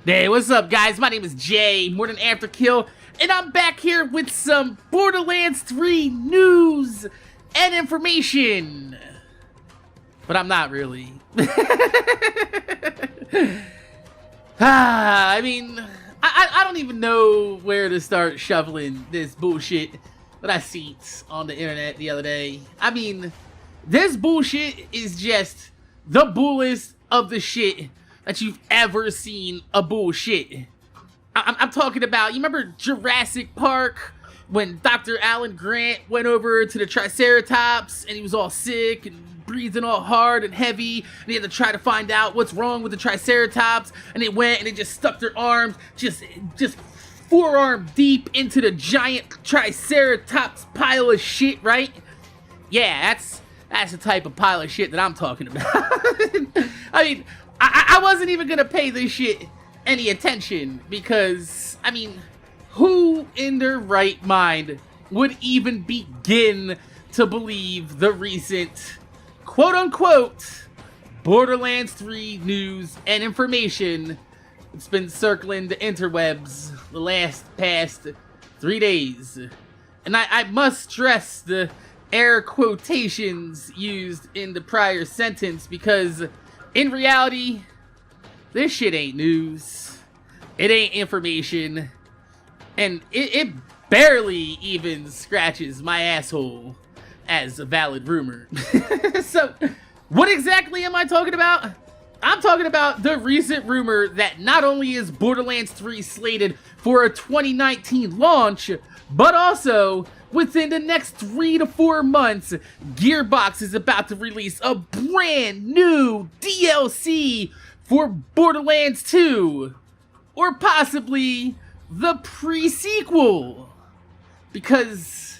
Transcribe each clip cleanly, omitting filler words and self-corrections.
Hey, what's up, guys? My name is Jay, MorninAfterKill, and I'm back here with some Borderlands 3 news and information. But I'm not really. I don't even know where to start shoveling this bullshit that I seen on the internet the other day. I mean, this bullshit is just the bullest of the shit that you've ever seen a bullshit. I'm talking about, you remember Jurassic Park when Dr. Alan Grant went over to the Triceratops and he was all sick and breathing all hard and heavy, and he had to try to find out what's wrong with the Triceratops, and they went and they just stuck their arms just forearm deep into the giant Triceratops pile of shit, right? Yeah, that's the type of pile of shit that I'm talking about. I mean, I wasn't even gonna pay this shit any attention because, I mean, who in their right mind would even begin to believe the recent quote-unquote Borderlands 3 news and information that's been circling the interwebs the past 3 days? And I must stress the air quotations used in the prior sentence because in reality, this shit ain't news. It ain't information. And it barely even scratches my asshole as a valid rumor. So, what exactly am I talking about? I'm talking about the recent rumor that not only is Borderlands 3 slated for a 2019 launch, but also within the next 3 to 4 months, Gearbox is about to release a brand new DLC for Borderlands 2, or possibly the pre-sequel, because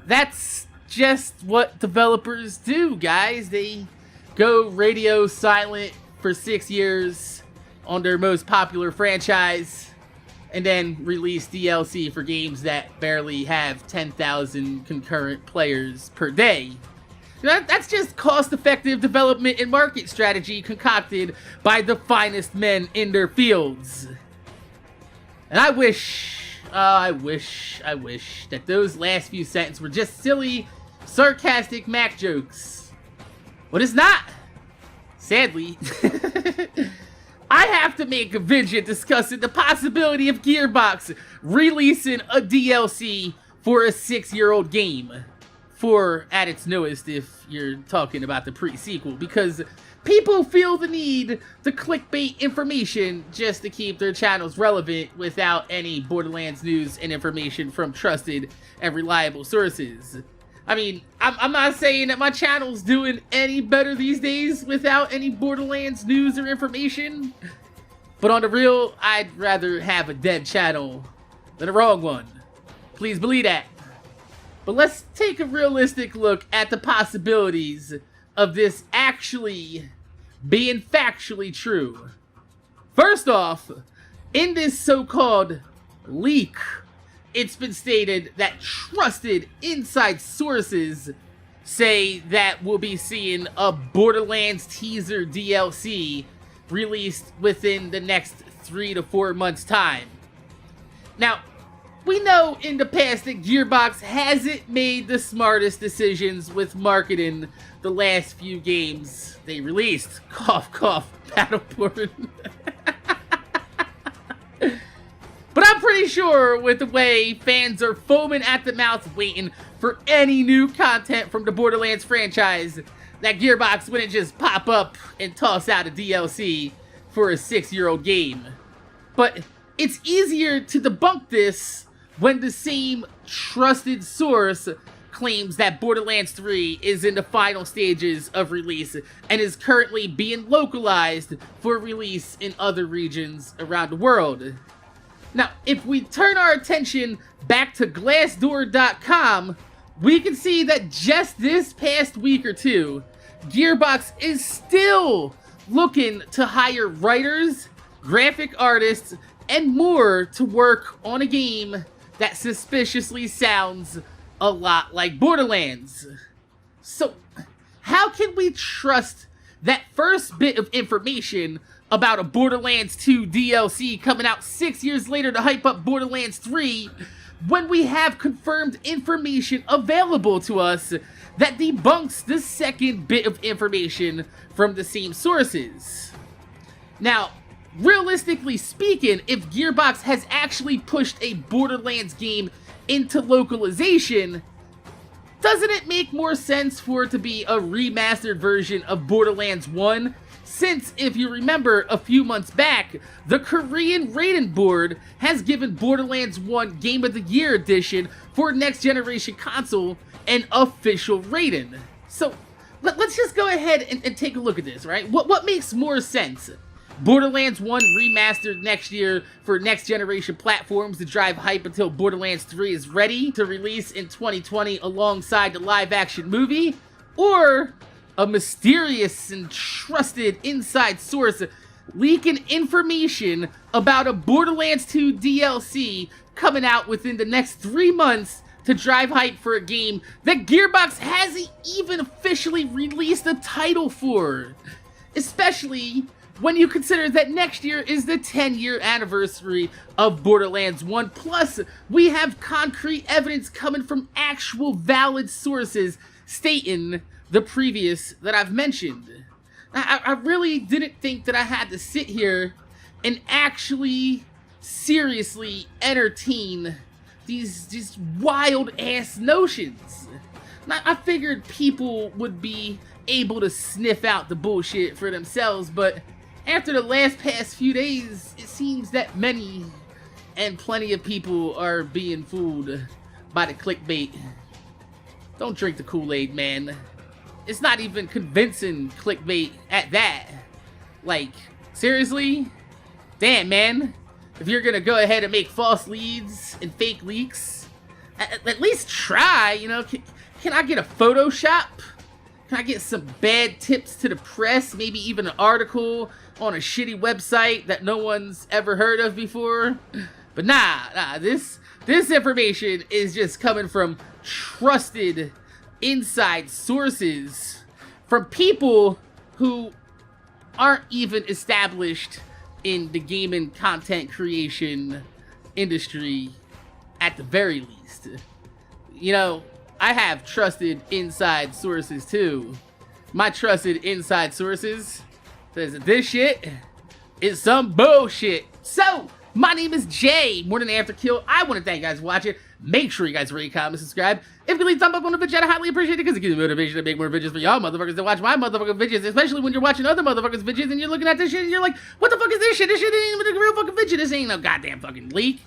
that's just what developers do, guys. They go radio silent for 6 years on their most popular franchise, and then release DLC for games that barely have 10,000 concurrent players per day. That's just cost-effective development and market strategy concocted by the finest men in their fields. And I wish that those last few sentences were just silly, sarcastic Mac jokes. But it's not. Sadly. I have to make a video discussing the possibility of Gearbox releasing a DLC for a 6-year-old game. For at its newest, if you're talking about the pre-sequel, because people feel the need to clickbait information just to keep their channels relevant without any Borderlands news and information from trusted and reliable sources. I mean, I'm not saying that my channel's doing any better these days without any Borderlands news or information, but on the real, I'd rather have a dead channel than a wrong one. Please believe that. But let's take a realistic look at the possibilities of this actually being factually true. First off, in this so-called leak, it's been stated that trusted inside sources say that we'll be seeing a Borderlands teaser DLC released within the next 3 to 4 months' time. Now, we know in the past that Gearbox hasn't made the smartest decisions with marketing the last few games they released. Cough, cough, Battleborn. But I'm pretty sure with the way fans are foaming at the mouth waiting for any new content from the Borderlands franchise, that Gearbox wouldn't just pop up and toss out a DLC for a 6-year-old game. But it's easier to debunk this when the same trusted source claims that Borderlands 3 is in the final stages of release and is currently being localized for release in other regions around the world. Now, if we turn our attention back to Glassdoor.com, we can see that just this past week or two, Gearbox is still looking to hire writers, graphic artists, and more to work on a game that suspiciously sounds a lot like Borderlands. So, how can we trust that first bit of information about a Borderlands 2 DLC coming out 6 years later to hype up Borderlands 3 when we have confirmed information available to us that debunks the second bit of information from the same sources? Now, realistically speaking, if Gearbox has actually pushed a Borderlands game into localization, doesn't it make more sense for it to be a remastered version of Borderlands 1? Since, if you remember, a few months back, the Korean rating board has given Borderlands 1 Game of the Year edition for next generation console an official rating. So, let's just go ahead and take a look at this, right? What makes more sense? Borderlands 1 remastered next year for next generation platforms to drive hype until Borderlands 3 is ready to release in 2020 alongside the live action movie? Or a mysterious and trusted inside source leaking information about a Borderlands 2 DLC coming out within the next 3 months to drive hype for a game that Gearbox hasn't even officially released a title for? Especially when you consider that next year is the 10-year anniversary of Borderlands 1, plus we have concrete evidence coming from actual valid sources stating the previous that I've mentioned. I really didn't think that I had to sit here and actually seriously entertain these wild-ass notions. I figured people would be able to sniff out the bullshit for themselves, but after the past few days, it seems that many and plenty of people are being fooled by the clickbait. Don't drink the Kool-Aid, man. It's not even convincing clickbait at that. Like, seriously? Damn, man. If you're gonna go ahead and make false leads and fake leaks, at least try, you know? Can I get a Photoshop? Can I get some bad tips to the press? Maybe even an article on a shitty website that no one's ever heard of before? But nah, this information is just coming from trusted inside sources from people who aren't even established in the gaming content creation industry at the very least. You know, I have trusted inside sources too. My trusted inside sources says that this shit is some bullshit. So, my name is Jay, MorninAfterKill. I want to thank you guys for watching. Make sure you guys rate, comment, subscribe. If you can leave a thumb up on the video, I'd highly appreciate it because it gives me motivation to make more videos for y'all motherfuckers to watch my motherfucking videos, especially when you're watching other motherfuckers' videos and you're looking at this shit and you're like, what the fuck is this shit? This shit ain't even a real fucking video. This ain't no goddamn fucking leak.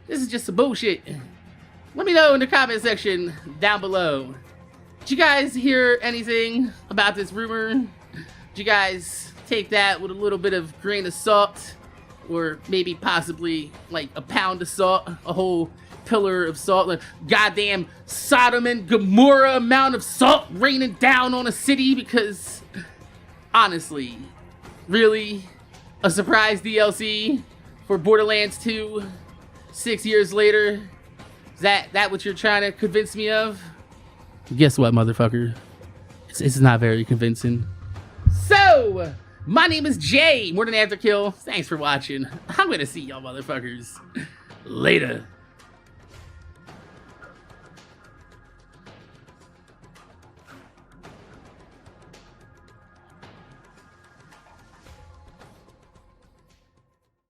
This is just some bullshit. Let me know in the comment section down below. Did you guys hear anything about this rumor? Did you guys take that with a little bit of grain of salt? Or maybe possibly like a pound of salt, a whole pillar of salt, like goddamn Sodom and Gomorrah amount of salt raining down on a city? Because honestly, really, a surprise DLC for Borderlands 2 6 years later? Is that what you're trying to convince me of? Guess what, motherfucker? It's not very convincing. So, my name is Jay, MorninAfterKill. Thanks for watching. I'm gonna see y'all motherfuckers later.